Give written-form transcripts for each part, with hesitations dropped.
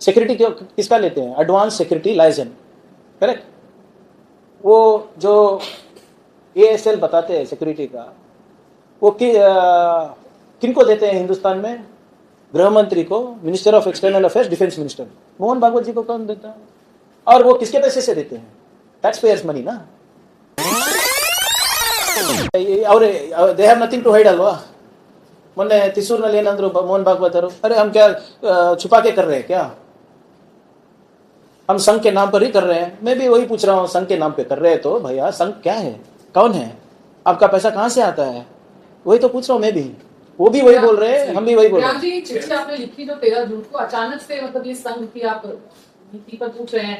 Security किसका लेते हैं? Advance security license, correct? वो जो ASL बताते हैं सिक्योरिटी का, वो किनको देते हैं हिंदुस्तान में? गृह मंत्री को, minister of external affairs, defence minister. Mohan Bhagwat ji को कौन देता है? और वो किसके पैसे से देते हैं? टैक्स पेयर्स मनी ना। और they have nothing to hide अल्वा। ಮೊನ್ನೆ ತಿಸೂರಿನಲ್ಲಿ ಏನಂದ್ರು ಮೋಹನ್ ಭಾಗವತ್ ಅವರು, अरे हम क्या छुपा के कर रहे हैं क्या? हम संघ के नाम पर ही कर रहे हैं। मैं भी वही पूछ रहा हूँ, संघ के नाम पे कर रहे हैं तो भैया संघ क्या है, कौन है, आपका पैसा कहाँ से आता है? वही तो पूछ रहा हूँ मैं भी। वो भी वही बोल रहे हैं, हम भी वही बोल रहे हैं। जी, चिट्ठी आपने लिखी जो 13 जून को, अचानक से मतलब ये संघ की आप नीति पर पूछ रहे हैं?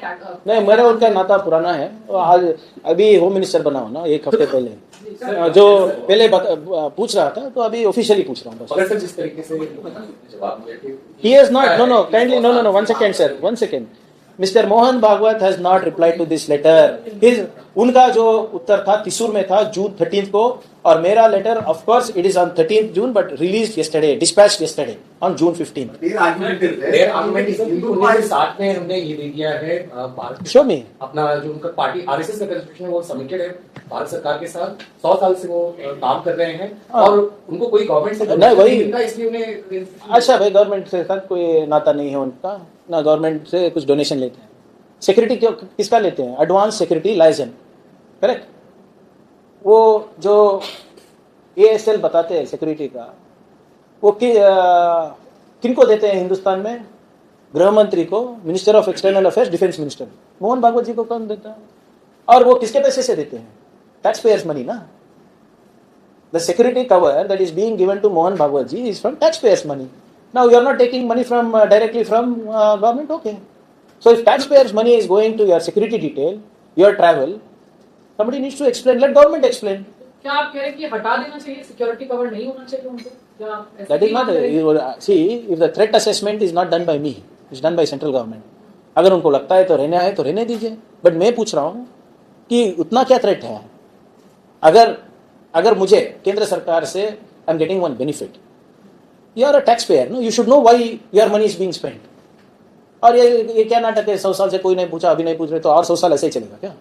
नहीं, मेरा उनका नाता पुराना है। आज अभी होम मिनिस्टर बना हूँ ना, एक हफ्ते पहले, जो पहले पूछ रहा था, तो अभी ऑफिशियली पूछ रहा हूँ बस। जिस तरीके से जवाब He has not, no, kindly, no, 1 second sir, 1 second. Mr. Mohan Bhagwat has not replied to this letter. उनका जो उत्तर था तिसूर में था जून 13 को, और मेरा letter of course it is on 13th June but released yesterday, dispatched yesterday on June 15। Their argument is Hindu 1960 में हमने ये दे दिया है भारत शो में अपना जो उनका पार्टी आरएसएस का कंस्टिट्यूशन है वो सबमिटेड है भारत सरकार के साथ। 100 साल से वो काम कर रहे हैं और उनको कोई गवर्नमेंट से नहीं वही, इसलिए उन्हें अच्छा भाई गवर्नमेंट से साथ कोई नाता नहीं है उनका ना, गवर्नमेंट से कुछ डोनेशन लेते हैं। सिक्योरिटी किसका लेते हैं? Advance security license, correct? वो जो ASL बताते हैं सिक्योरिटी का, वो किनको देते हैं हिंदुस्तान में? गृह मंत्री को, minister of external affairs, defence minister. Mohan Bhagwat ji को कौन देता है? और वो किसके पैसे से देते हैं? टैक्स पेयर्स मनी ना। The security cover that is being given to Mohan Bhagwat ji is from taxpayers' money. Now you are not taking money from directly from government, okay? So if taxpayers' money is going to your security detail, your travel, somebody needs to explain. Let government explain. क्या आप कह रहे हैं कि हटा देना चाहिए, security cover नहीं होना चाहिए उनको? क्या That is not. See, if the threat assessment is not done by me, it's done by central government. अगर उनको लगता है तो रहने दीजिए। बट मैं पूछ रहा हूँ कि उतना क्या थ्रेट है? अगर मुझे केंद्र सरकार से I am getting one benefit, you are a tax payer, no, you should know why your money is being spent. और ये क्या नाटक है, 100 साल से कोई नहीं पूछा, अभी नहीं पूछ रहे तो और 100 साल ऐसे ही चलेगा क्या?